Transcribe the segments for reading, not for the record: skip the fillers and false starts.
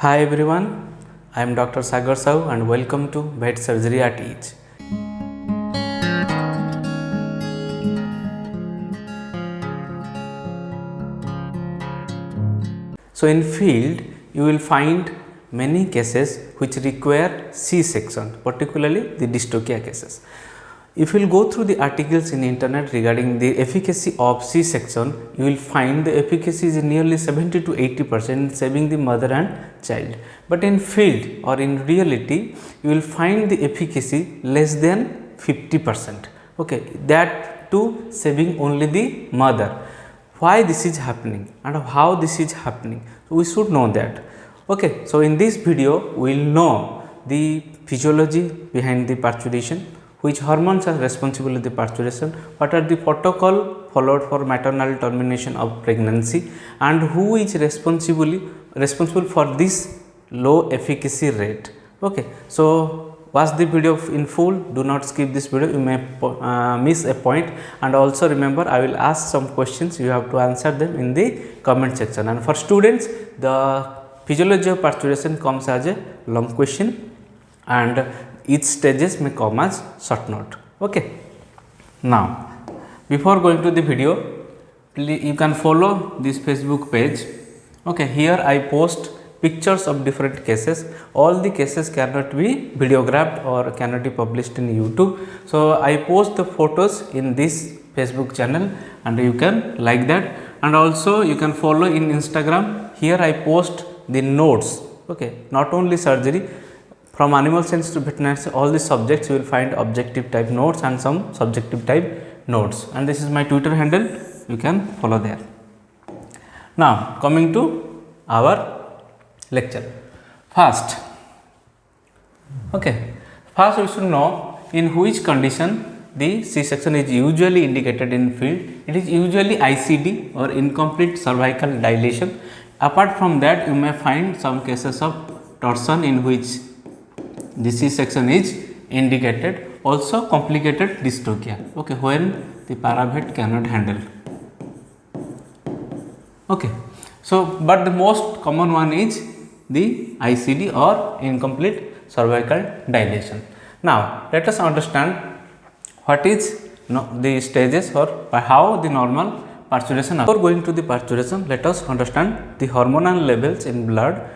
Hi everyone, I am Dr. Sagar Sahu and welcome to Vet Surgery at Each. So in field you will find many cases which require C-section, particularly the dystocia cases. If you will go through the articles in internet regarding the efficacy of C-section, you will find the efficacy is nearly 70 to 80% in saving the mother and child. But in field or in reality, you will find the efficacy less than 50%. Okay, that too saving only the mother. Why this is happening and how this is happening? We should know that. Okay, so in this video, we will know the physiology behind the parturition, which hormones are responsible for the parturition, what are the protocol followed for maternal termination of pregnancy, and who is responsible for this low efficacy rate. Okay, so watch the video in full, do not skip this video, you may miss a point, and also remember I will ask some questions, you have to answer them in the comment section. And for students, the physiology of parturition comes as a long question and each stages may come as short note. Okay. Now, before going to the video, please you can follow this Facebook page. Okay, here I post pictures of different cases. All the cases cannot be videographed or cannot be published in YouTube. So I post the photos in this Facebook channel and you can like that, and also you can follow in Instagram. Here I post the notes. Okay, not only surgery, from animal science to veterinary, all the subjects you will find objective type notes and some subjective type notes, and this is my Twitter handle, you can follow there. Now coming to our lecture. First we should know in which condition the C-section is usually indicated in field. It is usually ICD or incomplete cervical dilation. Apart from that, you may find some cases of torsion in which the C-section is indicated, also complicated dystocia, okay, when the paravet cannot handle. Okay, so but the most common one is the ICD or incomplete cervical dilation. Now let us understand what is the stages or how the normal parturition. Before going to the parturition, let us understand the hormonal levels in blood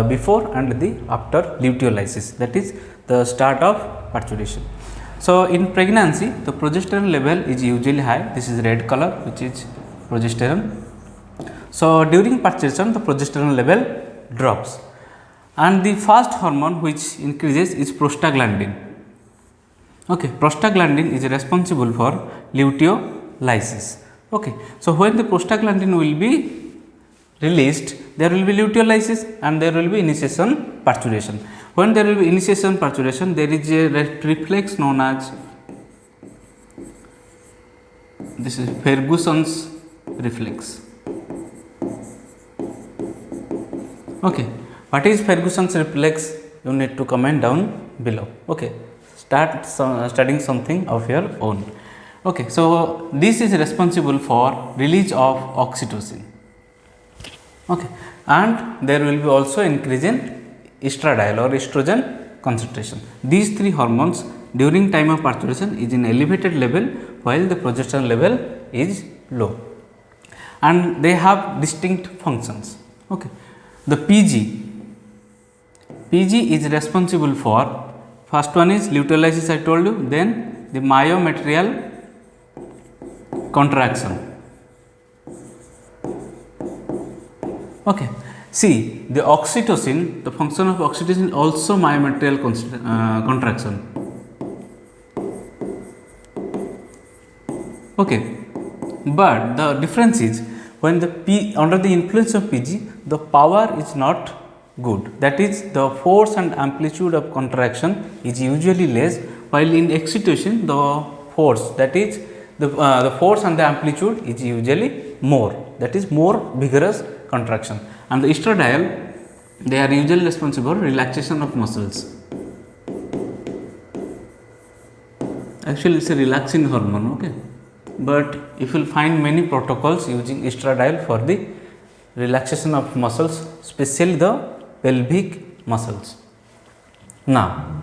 before and the after luteolysis, that is the start of parturition. So in pregnancy, the progesterone level is usually high. This is red color, which is progesterone. So during parturition, the progesterone level drops, and the first hormone which increases is prostaglandin. Okay, prostaglandin is responsible for luteolysis. Okay, so when the prostaglandin will be released, there will be luteolysis and there will be initiation parturition. When there will be initiation parturition, there is a reflex known as, this is Ferguson's reflex. Okay, what is Ferguson's reflex? You need to comment down below. Okay, start studying something of your own. Okay, so this is responsible for release of oxytocin. Okay, and there will be also increase in estradiol or estrogen concentration. These three hormones during time of parturition is in elevated level while the progesterone level is low, and they have distinct functions. Okay, the PG is responsible for, first one is luteolysis, I told you, then the myometrial contraction. Okay, see the oxytocin, the function of oxytocin also myometrial contraction. Okay, but the difference is when the under the influence of PG, the power is not good, that is the force and amplitude of contraction is usually less, while in excitation the force, that is the force and the amplitude is usually more, that is more vigorous contraction. And the estradiol, they are usually responsible for relaxation of muscles. Actually it is a relaxing hormone. Okay, but if you will find many protocols using estradiol for the relaxation of muscles, especially the pelvic muscles. Now,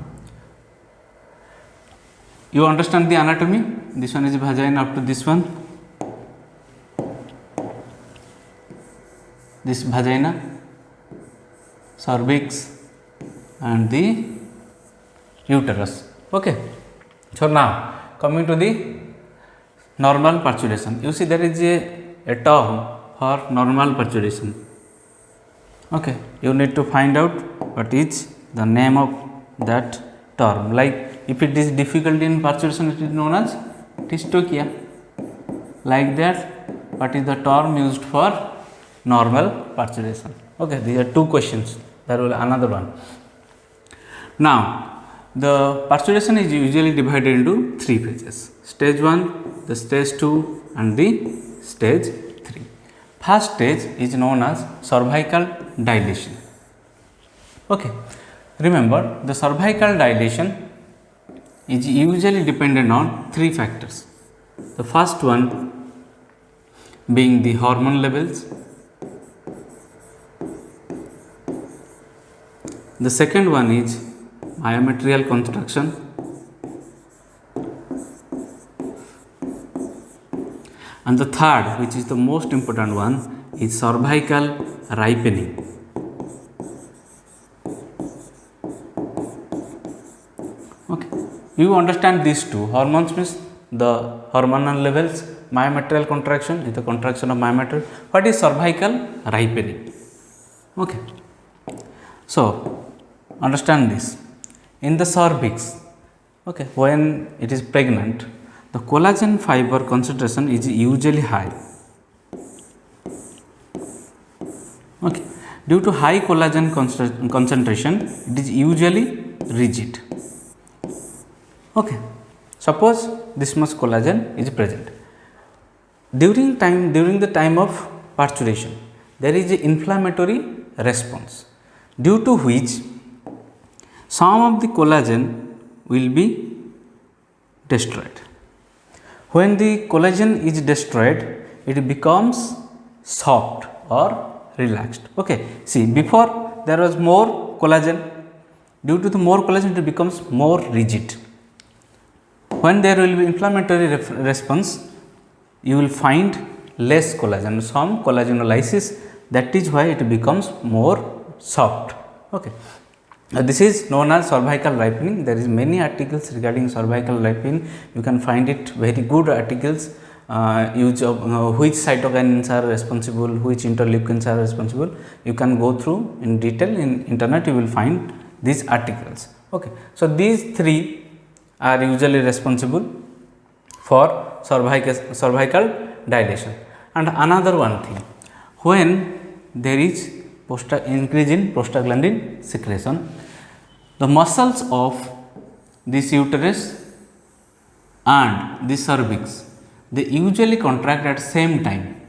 you understand the anatomy. This one is vagina up to this one. This vagina, cervix, and the uterus. Okay. So now coming to the normal parturition. You see there is a term for normal parturition. Okay. You need to find out what is the name of that term. Like if it is difficult in parturition, it is known as dystachia. Like that, what is the term used for normal parturition? Okay, these are two questions. There will be another one. Now, the parturition is usually divided into three phases: stage 1, the stage 2, and the stage 3. First stage is known as cervical dilation. Okay, remember the cervical dilation is usually dependent on three factors. The first one being the hormone levels. The second one is myometrial contraction, and the third, which is the most important one, is cervical ripening. Okay, you understand these two. Hormones means the hormonal levels, myometrial contraction is the contraction of myometrium. What is cervical ripening? Okay, so understand this. In the cervix, okay, when it is pregnant, the collagen fiber concentration is usually high. Okay, due to high collagen concentration, it is usually rigid. Okay, suppose this much collagen is present. During the time of parturition, there is an inflammatory response, due to which some of the collagen will be destroyed. When the collagen is destroyed, it becomes soft or relaxed. Okay, see, before there was more collagen. Due to the more collagen, it becomes more rigid. When there will be inflammatory response, you will find less collagen, some collagenolisis. That is why it becomes more soft. Okay. This is known as cervical ripening. There is many articles regarding cervical ripening. You can find it very good articles. Use of which cytokines are responsible, which interleukins are responsible. You can go through in detail in internet. You will find these articles. Okay. So these three are usually responsible for cervical dilation. And another one thing, when there is increase in prostaglandin secretion, the muscles of this uterus and the cervix, they usually contract at same time.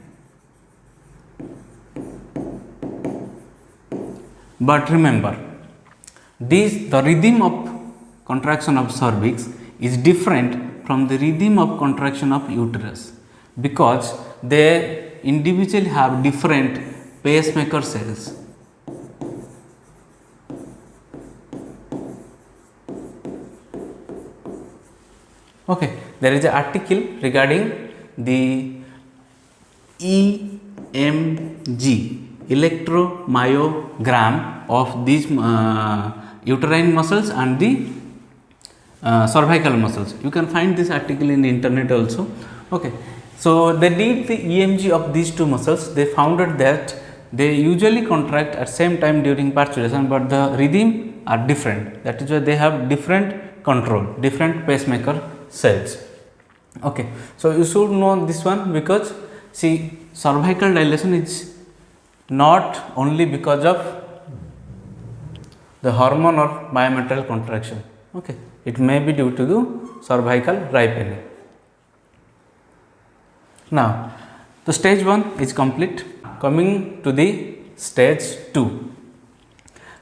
But remember, the rhythm of contraction of cervix is different from the rhythm of contraction of uterus, because they individually have different pacemaker cells. Okay, there is an article regarding the EMG, electromyogram of these uterine muscles and the cervical muscles. You can find this article in the internet also. Okay, so they did the EMG of these two muscles. They found out that they usually contract at same time during parturition, but the rhythm are different. That is why they have different control, different pacemaker cells. Okay, so you should know this one, because see, cervical dilation is not only because of the hormone or myometrial contraction. Okay, it may be due to the cervical ripening. Now, the stage 1 is complete. Coming to the stage 2.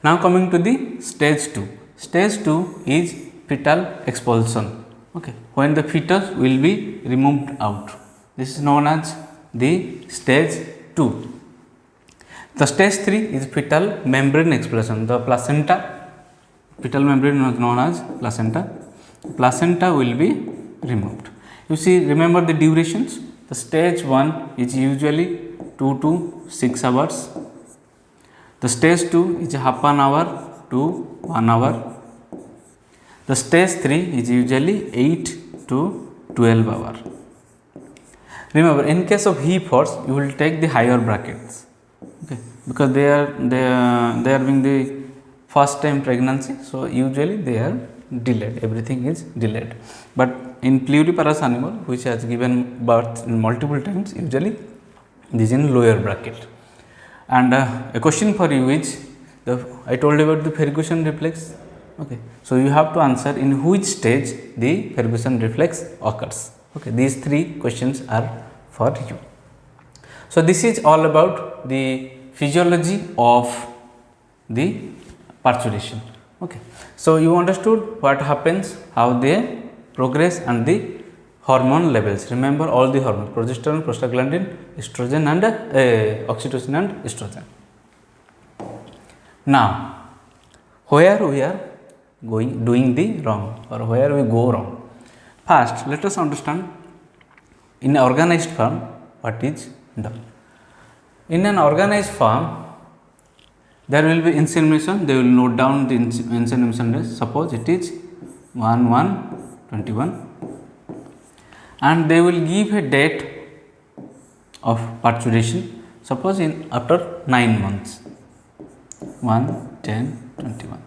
Now coming to the stage 2. Stage 2 is fetal expulsion. Okay, when the fetus will be removed out. This is known as the stage 2. The stage 3 is fetal membrane expulsion. The placenta, fetal membrane is known as placenta. Placenta will be removed. You see, remember the durations. The stage 1 is usually 2 to 6 hours. The stage 2 is half an hour to 1 hour. The stage 3 is usually 8 to 12 hours. Remember, in case of HE-FORCE, you will take the higher brackets, okay, because they are being the first time pregnancy, so usually they are delayed, everything is delayed. But in pluriparous animal which has given birth in multiple times, usually this is in lower bracket. And a question for you is, I told you about the Ferguson reflex, okay. So you have to answer in which stage the Ferguson reflex occurs. Okay, these 3 questions are for you. So this is all about the physiology of the parturition. Okay, so you understood what happens, how they progress, and the hormone levels. Remember all the hormones: progesterone, prostaglandin, estrogen, and oxytocin and estrogen. Now, where we are doing the wrong, or where we go wrong? First, let us understand in organized form what is done. In an organized form, there will be insemination. They will note down the insemination rate. Suppose it is 1/1/21, and they will give a date of parturition. Suppose in after 9 months, 1/10/21.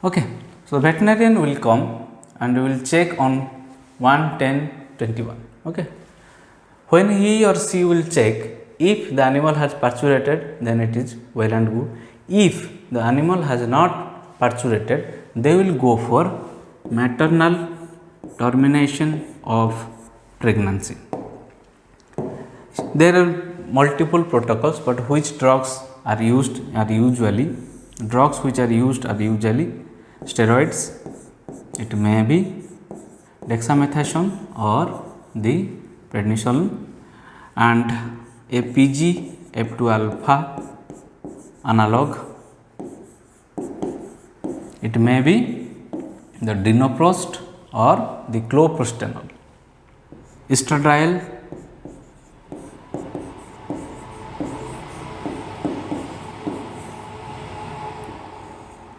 Okay, so veterinarian will come and will check on 1/10/21. Okay, when he or she will check, if the animal has parturited, then it is well and good. If the animal has not parturited, they will go for maternal termination of pregnancy. There are multiple protocols, but which drugs are used are usually steroids. It may be dexamethasone or the prednisolone, and a PGF2 alpha analog. It may be the dinoprost or the cloprostenol. Estradiol,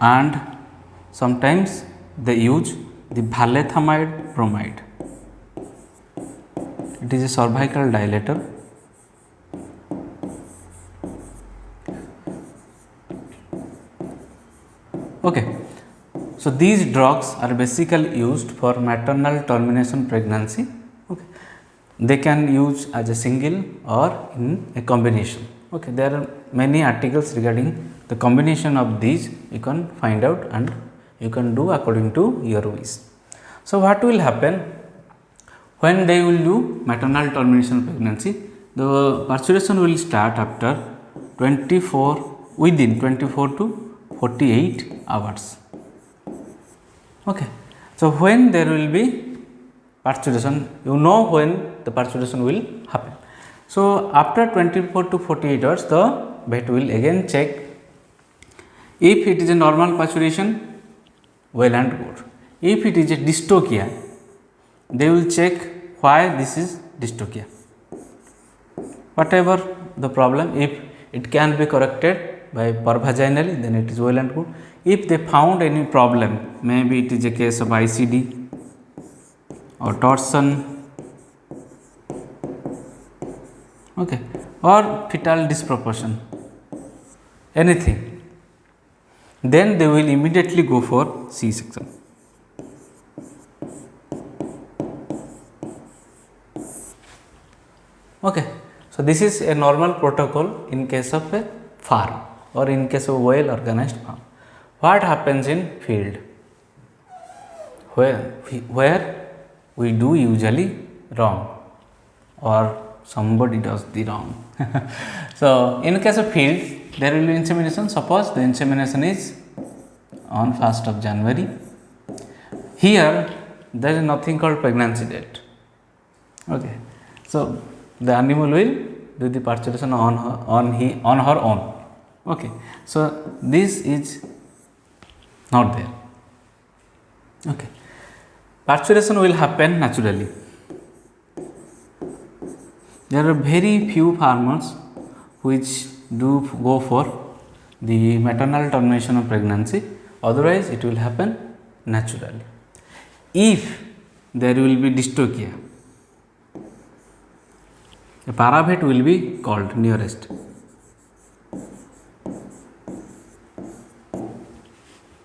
and sometimes they use the valethamide bromide. It is a cervical dilator. Okay, so these drugs are basically used for maternal termination pregnancy. Okay, they can use as a single or in a combination. Okay, there are many articles regarding the combination of these. You can find out and you can do according to your wish. So what will happen when they will do maternal termination pregnancy? The parturition will start after within 24 to 48 hours. Okay, so when there will be parturition, you know when the parturition will happen. So after 24 to 48 hours, the vet will again check. If it is a normal parturition, well and good. If it is a dystocia, they will check why this is dystocia. Whatever the problem, if it can be corrected by pervaginally, then it is well and good. If they found any problem, maybe it is a case of ICD or torsion, okay, or fetal disproportion, anything, then they will immediately go for C-section. Okay, so this is a normal protocol in case of a farm or in case of well organized farm. What happens in field, where we do usually wrong or somebody does the wrong. So in case of field, there will be insemination. Suppose the insemination is on 1st of January. Here there is nothing called pregnancy date. Okay, so the animal will do the parturition on her own. Okay, so this is not there. Okay, parturition will happen naturally. There are very few farmers which do go for the maternal termination of pregnancy, otherwise it will happen naturally. If there will be dystocia, a paravet will be called nearest.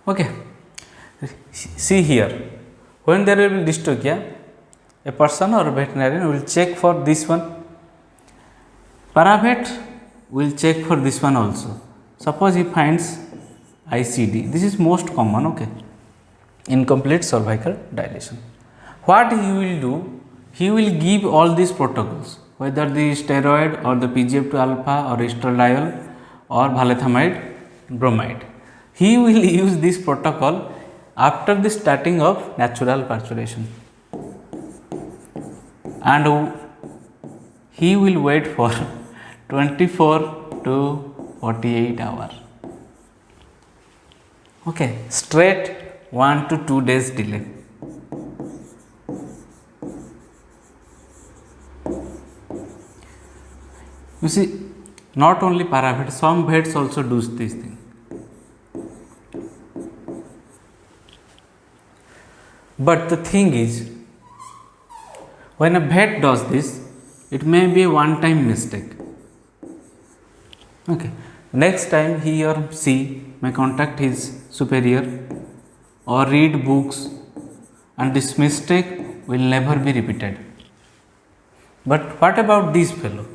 Okay, see here, when there will be dystocia, a person or a veterinarian will check for this one. Paravet will check for this one also. Suppose he finds ICD, this is most common, okay, incomplete cervical dilation. What he will do, he will give all these protocols, whether the steroid or the PGF2 alpha or estradiol or valethamide bromide. He will use this protocol after the starting of natural parturition, and he will wait for 24 to 48 hours. Okay, straight 1 to 2 days delay. You see, not only paravet, some vets also do this thing. But the thing is, when a vet does this, it may be a one-time mistake. Okay, next time he or she may contact his superior or read books, and this mistake will never be repeated. But what about this fellow?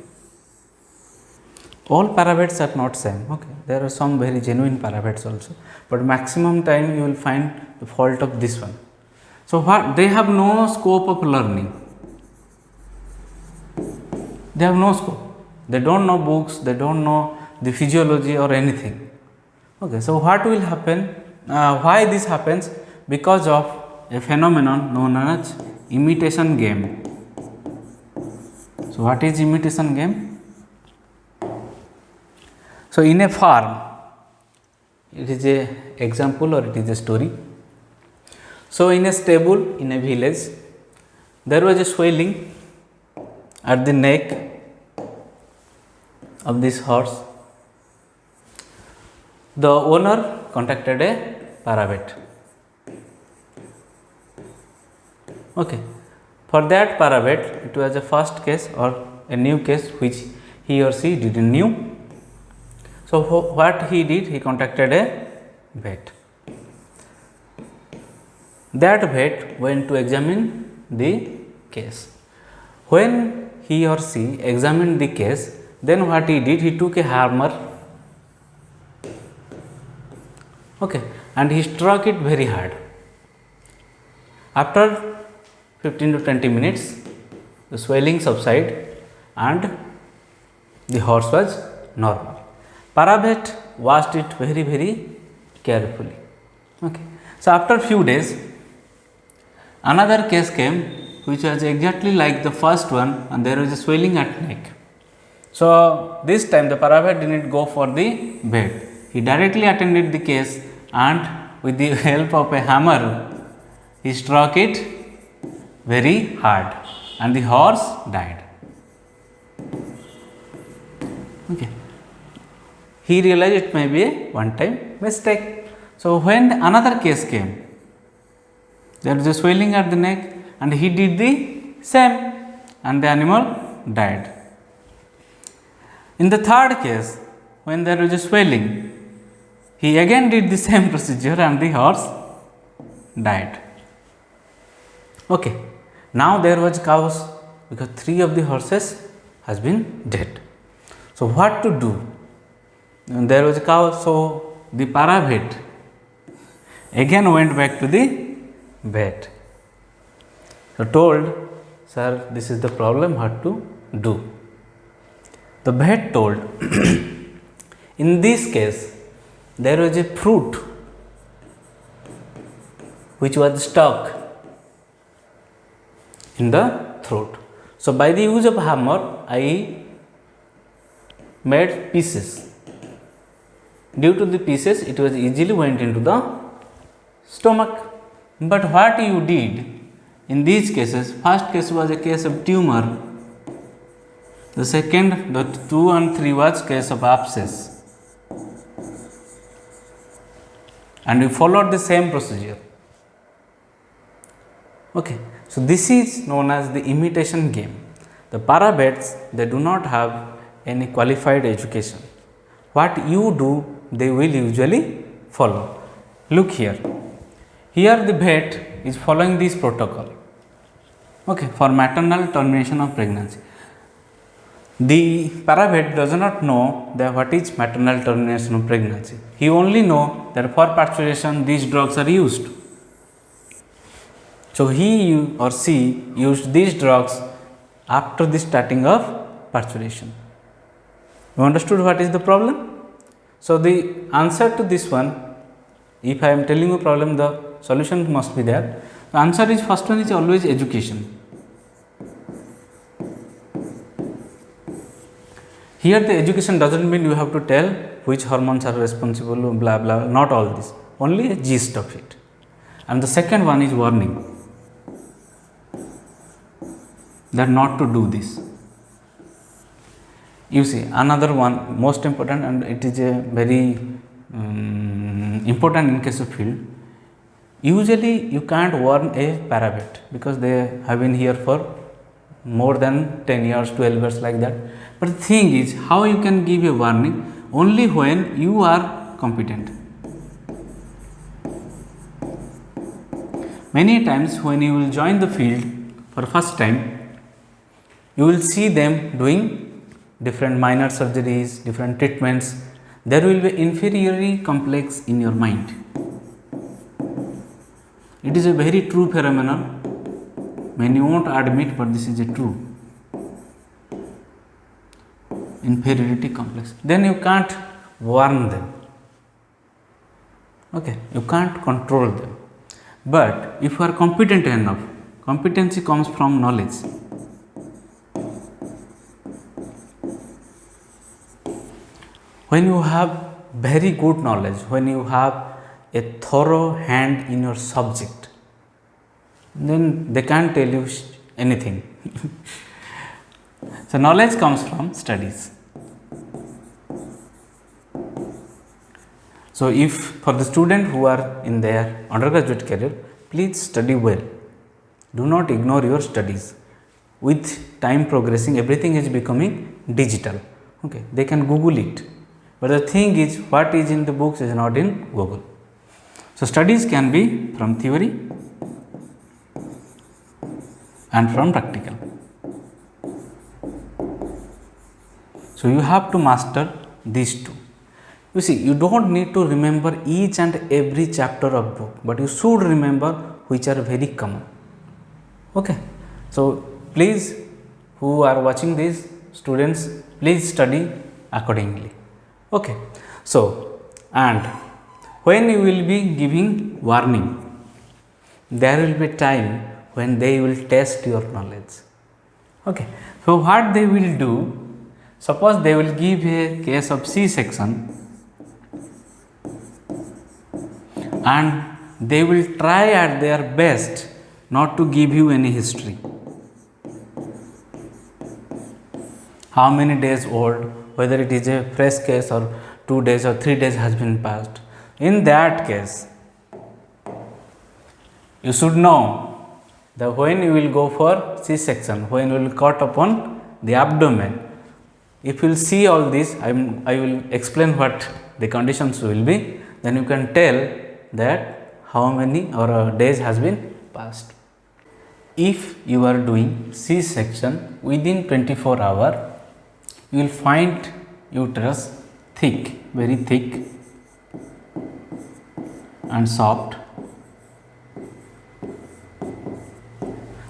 All paravets are not same. Okay, there are some very genuine paravets also, but maximum time you will find the fault of this one. So what, they have no scope of learning. They have no scope. They don't know books, they don't know the physiology or anything. Okay, so what will happen? Why this happens? Because of a phenomenon known as imitation game. So what is imitation game? So in a farm, it is a example or it is a story. So in a stable in a village, there was a swelling at the neck of this horse. The owner contacted a paravet. Okay, for that paravet, it was a first case or a new case which he or she didn't knew. So what he did, he contacted a vet. That vet went to examine the case. When he or she examined the case, then what he did, he took a hammer, okay, and he struck it very hard. After 15 to 20 minutes, the swelling subsided and the horse was normal. Paravet watched it very carefully. Okay. So after few days, another case came which was exactly like the first one, and there was a swelling at neck. So this time the paravet didn't go for the vet. He directly attended the case, and with the help of a hammer, he struck it very hard, and the horse died. Okay. He realized it may be a one-time mistake. So when another case came, there was a swelling at the neck, and he did the same, and the animal died. In the third case, when there was a swelling, he again did the same procedure, and the horse died. Okay. Now there was chaos because 3 of the horses has been dead. So what to do? And there was a cow, so the paravet again went back to the vet. So told, sir, this is the problem, what to do? The vet told, in this case, there was a fruit which was stuck in the throat. So by the use of hammer, I made pieces. Due to the pieces, it was easily went into the stomach. But what you did in these cases, first case was a case of tumor, the second, the 2 and 3 was case of abscess, and you followed the same procedure. Okay. So, this is known as the imitation game. The parabets, they do not have any qualified education. What you do, they will usually follow. Look here. Here the vet is following this protocol, okay, for maternal termination of pregnancy. The paravet does not know that what is maternal termination of pregnancy. He only know that for parturition these drugs are used. So, he or she used these drugs after the starting of parturition. You understood what is the problem? So, the answer to this one, if I am telling you problem, the solution must be there. The answer is, first one is always education. Here the education does not mean you have to tell which hormones are responsible, blah blah, not all this, only a gist of it. And the second one is warning, that not to do this. You see, another one most important, and it is a very important in case of field. Usually you can't warn a paravet because they have been here for more than 10 years, 12 years like that. But the thing is, how you can give a warning? Only when you are competent. Many times when you will join the field for first time, you will see them doing different minor surgeries, different treatments. There will be inferiority complex in your mind. It is a very true phenomenon. Many won't admit, but this is a true inferiority complex. Then you can't warn them. Okay, you can't control them. But if you are competent enough, competency comes from knowledge. When you have very good knowledge, when you have a thorough hand in your subject, then they can't tell you anything. So, knowledge comes from studies. So, if for the student who are in their undergraduate career, please study well. Do not ignore your studies. With time progressing, everything is becoming digital. Okay, they can Google it. But the thing is, what is in the books is not in Google. So, studies can be from theory and from practical. So, you have to master these two. You see, you do not need to remember each and every chapter of book, but you should remember which are very common. Okay. So, please, who are watching these students, please study accordingly. Okay. So, and when you will be giving warning, there will be time when they will test your knowledge. Okay. So, what they will do, suppose they will give a case of C-section and they will try at their best not to give you any history. How many days old, whether it is a fresh case or 2 days or 3 days has been passed. In that case, you should know that when you will go for C-section, when you will cut upon the abdomen, if you will see all this, I will explain what the conditions will be, then you can tell that how many or days has been passed. If you are doing C-section within 24 hours, you will find uterus thick, very thick and soft,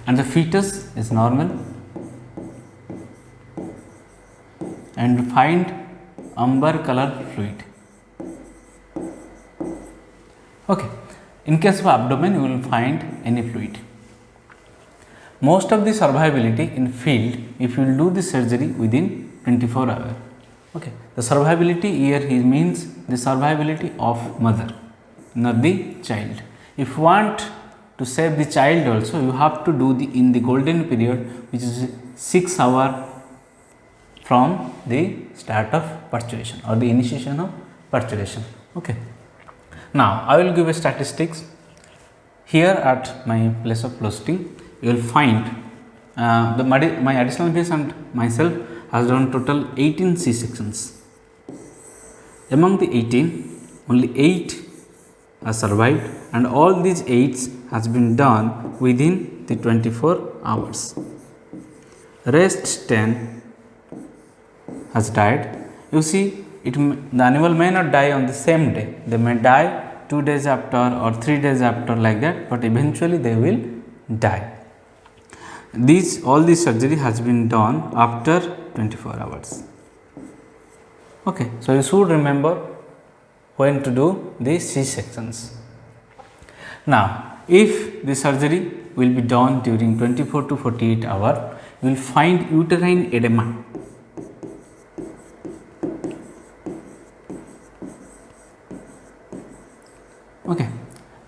and the fetus is normal, and find amber color fluid. Okay. In case of abdomen, you will find any fluid. Most of the survivability in field, if you will do the surgery within 24 hours. Okay. The survivability here means the survivability of mother, not the child. If you want to save the child also, you have to do in the golden period, which is 6 hours from the start of parturition or the initiation of parturition. Okay. Now, I will give a statistics. Here at my place of posting, you will find my additional base and myself has done total 18 C sections. Among the 18, only 8 have survived, and all these 8 has been done within the 24 hours. Rest 10 has died. You see, the animal may not die on the same day. They may die 2 days after or 3 days after, like that, but eventually they will die. All this surgery has been done after 24 hours. Okay, so you should remember when to do the C-sections. Now, if the surgery will be done during 24 to 48 hours, you will find uterine edema. Okay,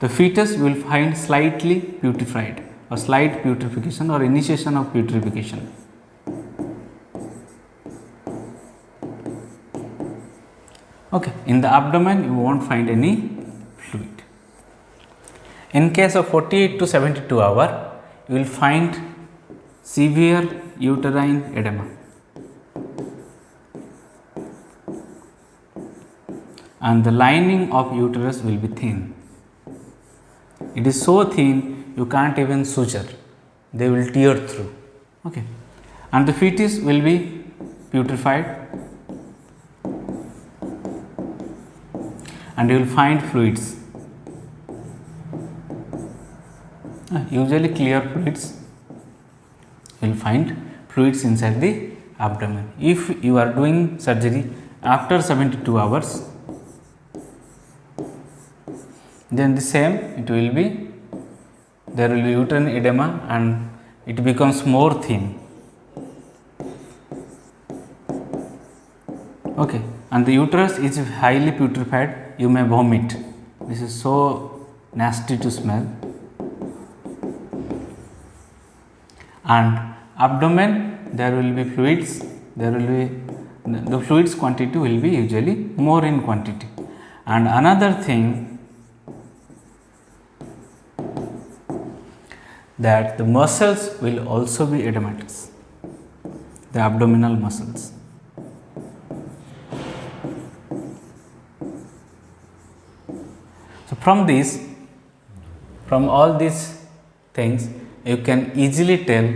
the fetus will find slightly putrefied or slight putrefaction or initiation of putrefaction. Okay, in the abdomen you won't find any fluid. In case of 48 to 72 hours, you will find severe uterine edema and the lining of uterus will be thin. It is so thin you can't even suture, they will tear through. Okay, and the fetus will be putrefied and you will find fluids, usually clear fluids. You will find fluids inside the abdomen. If you are doing surgery after 72 hours, then the same it will be, there will be uterine edema and it becomes more thin. Okay, and the uterus is highly putrefied, you may vomit. This is so nasty to smell. And abdomen, there will be fluids, the fluids quantity will be usually more in quantity. And another thing, that the muscles will also be edematous, the abdominal muscles. So, from all these things, you can easily tell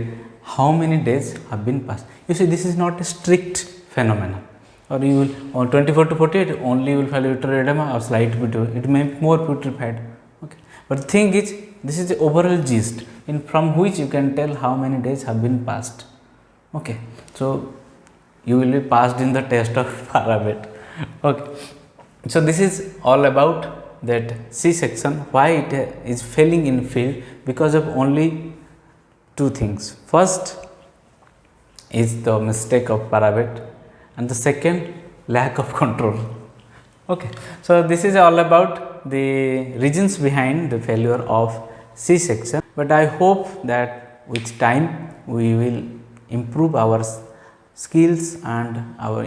how many days have been passed. You see, this is not a strict phenomenon, or you will on 24 to 48 only you will find uterine edema or slight putrefaction, it may be more putrefied. Okay. But the thing is, this is the overall gist from which you can tell how many days have been passed. Okay. So, you will be passed in the test of Parabet. Okay. So, this is all about that C-section, why it is failing in field, because of only two things. First is the mistake of Parabet and the second, lack of control. Okay. So, this is all about the reasons behind the failure of C-section, but I hope that with time we will improve our skills and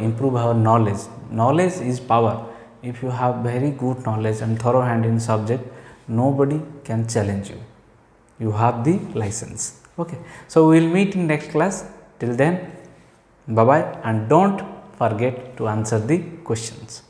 improve our knowledge. Knowledge is power. If you have very good knowledge and thorough hand in subject, nobody can challenge you. You have the license. Okay. So, we will meet in next class. Till then, bye bye, and don't forget to answer the questions.